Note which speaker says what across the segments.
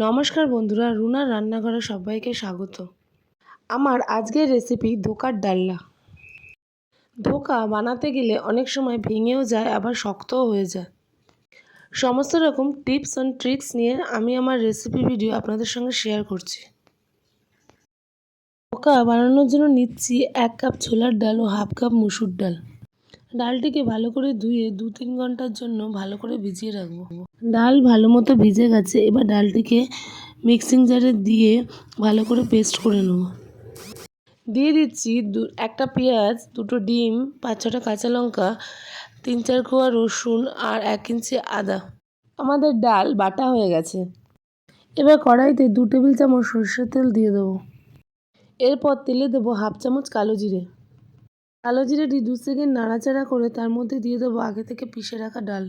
Speaker 1: নমস্কার বন্ধুরা, রুনার রান্নাঘরে সবাইকে স্বাগত। আমার আজকের রেসিপি ধোকার ডালনা। ধোকা বানাতে গেলে অনেক সময় ভেঙেও যায়, আবার শক্তও হয়ে যায়। সমস্ত রকম টিপস অ্যান্ড ট্রিক্স নিয়ে আমি আমার রেসিপি ভিডিও আপনাদের সঙ্গে শেয়ার করছি। ধোকা বানানোর জন্য নিচ্ছি 1 কাপ ছোলার ডাল ও হাফ কাপ মুসুর ডাল। ডালটিকে ভালো করে ধুয়ে 2-3 ঘন্টার জন্য ভালো করে ভিজিয়ে রাখবো। ডাল ভালো মতো ভিজে গেছে, এবার ডালটিকে মিক্সিং জারে দিয়ে ভালো করে পেস্ট করে নেব। দিয়ে দিচ্ছি একটা পেঁয়াজ, 2টো ডিম, 5-6টা কাঁচা লঙ্কা, 3-4 কোয়া রসুন আর 1 ইঞ্চি আদা। আমাদের ডাল বাটা হয়ে গেছে। এবার কড়াইতে 2 টেবিল চামচ সরষের তেল দিয়ে দেবো। এরপর তেলে দেবো হাফ চামচ কালো জিরে। কালো জিরেটি 2 সেকেন্ড নাড়াচাড়া করে তার মধ্যে দিয়ে দেবো আগে থেকে পিষে রাখা ডাল।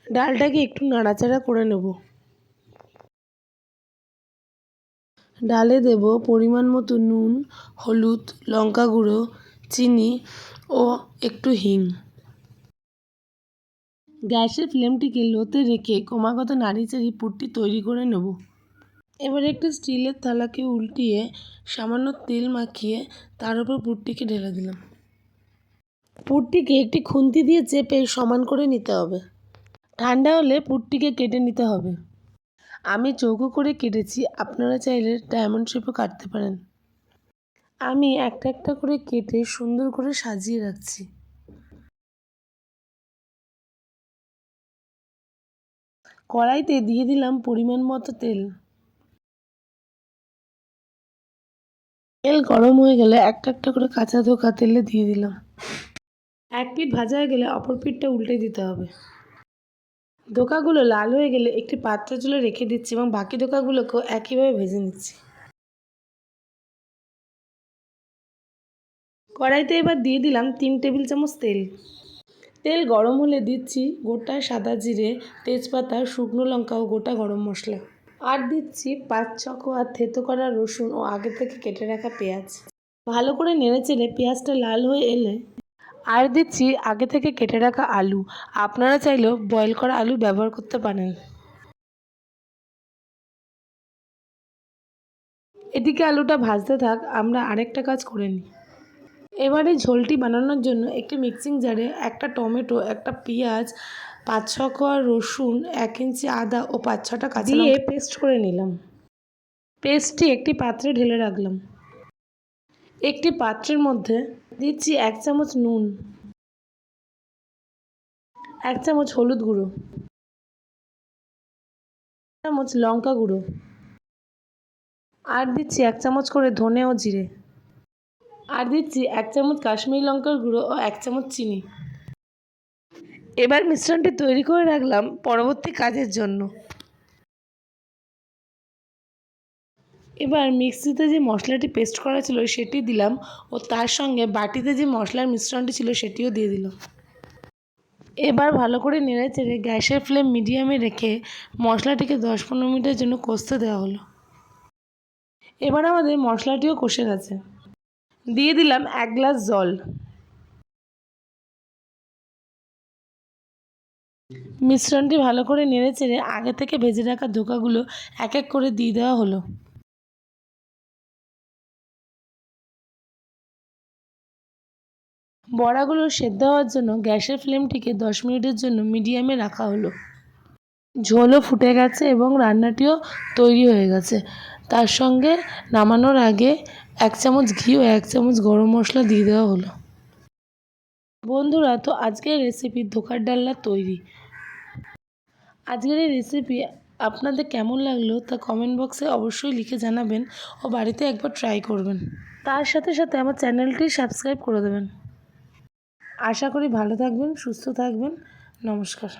Speaker 1: ডালটাকে একটু নাড়াচাড়া করে নেব। ডালে দেব পরিমাণ মতো নুন, হলুদ, লঙ্কা গুঁড়ো, চিনি ও একটু হিং। গ্যাসের ফ্লেমটিকে লোতে রেখে ক্রমাগত নাড়িচাড়ি পুরটি তৈরি করে নেব। এবার একটি স্টিলের থালাকে উল্টিয়ে সামান্য তেল মাখিয়ে তার উপর পুরটিকে ঢেলে দিলাম। পুরটিকে একটি খুন্তি দিয়ে চেপে সমান করে নিতে হবে। ঠান্ডা হলে পুরটিকে কেটে নিতে হবে। আমি চৌকো করে কেটেছি, আপনারা চাইলে ডায়মন্ড শেপও কাটতে পারেন। আমি একটা একটা করে কেটে সুন্দর করে সাজিয়ে রাখছি। কড়াইতে দিয়ে দিলাম পরিমাণ মতো তেল। তেল গরম হয়ে গেলে একটা একটা করে কাঁচা ধোকা তেলে দিয়ে দিলাম। এক পিঠ ভাজা হয়ে গেলে অপর পিঠটা উল্টে দিতে হবে। ধোকাগুলো লাল হয়ে গেলে একটি পাত্র তুলে রেখে দিচ্ছি এবং বাকি ধোকাগুলোকেও একইভাবে ভেজে নিচ্ছি। কড়াইতে এবার দিয়ে দিলাম 3 টেবিল চামচ তেল। তেল গরম হলে দিচ্ছি গোটা সাদা জিরে, তেজপাতা, শুকনো লঙ্কা ও গোটা গরম মশলা। আর দিচ্ছি 5-6 কোয়া থেতো করা রসুন ও আগে থেকে কেটে রাখা পেঁয়াজ। ভালো করে নেড়েচেড়ে পেঁয়াজটা লাল হয়ে এলে আর দিচ্ছি আগে থেকে কেটে রাখা আলু। আপনারা চাইলেও বয়েল করা আলু ব্যবহার করতে পারেন। এদিকে আলুটা ভাজতে থাক, আমরা আরেকটা কাজ করে নিই। এবারে ঝোলটি বানানোর জন্য একটি মিক্সিং জারে একটা টমেটো, একটা পেঁয়াজ, 5-6 কোয়া রসুন, 1 ইঞ্চি আদা ও 5-6টা কাঁচা লঙ্কা দিয়ে পেস্ট করে নিলাম। পেস্টটি একটি পাত্রে ঢেলে রাখলাম। একটি পাত্রের মধ্যে দিচ্ছি 1 চামচ নুন, 1 চামচ হলুদ গুঁড়ো, 1 চামচ লঙ্কা গুঁড়ো, আর দিচ্ছি 1 চামচ করে ধনে ও জিরে, আর দিচ্ছি 1 চামচ কাশ্মীরি লঙ্কার গুঁড়ো ও 1 চামচ চিনি। এবার মিশ্রণটি তৈরি করে রাখলাম পরবর্তী কাজের জন্য। এবার মিক্সিতে যে মশলাটি পেস্ট করা ছিল সেটি দিলাম ও তার সঙ্গে বাটিতে যে মশলার মিশ্রণটি ছিল সেটিও দিয়ে দিলাম। এবার ভালো করে নেড়েচেড়ে গ্যাসের ফ্লেম মিডিয়ামে রেখে মশলাটিকে 10-15 মিনিটের জন্য কষতে দেওয়া হলো। এবার আমাদের মশলাটিও কষে গেছে। দিয়ে দিলাম 1 গ্লাস জল। মিশ্রণটি ভালো করে নেড়েচেড়ে আগে থেকে ভেজে রাখা ধোকাগুলো এক এক করে দিয়ে দেওয়া হলো। বড়াগুলো সেদ্ধ হওয়ার জন্য গ্যাসের ফ্লেমটিকে 10 মিনিটের জন্য মিডিয়ামে রাখা হলো। ঝোলও ফুটে গেছে এবং রান্নাটিও তৈরি হয়ে গেছে। তার সঙ্গে নামানোর আগে 1 চামচ ঘি ও 1 চামচ গরম মশলা দিয়ে দেওয়া হলো। বন্ধুরা, তো আজকের রেসিপি ধোকার ডালনা তৈরি। আজকের এই রেসিপি আপনাদের কেমন লাগলো তা কমেন্ট বক্সে অবশ্যই লিখে জানাবেন ও বাড়িতে একবার ট্রাই করবেন। তার সাথে সাথে আমার চ্যানেলটি সাবস্ক্রাইব করে দেবেন। আশা করি ভালো থাকবেন, সুস্থ থাকবেন। নমস্কার।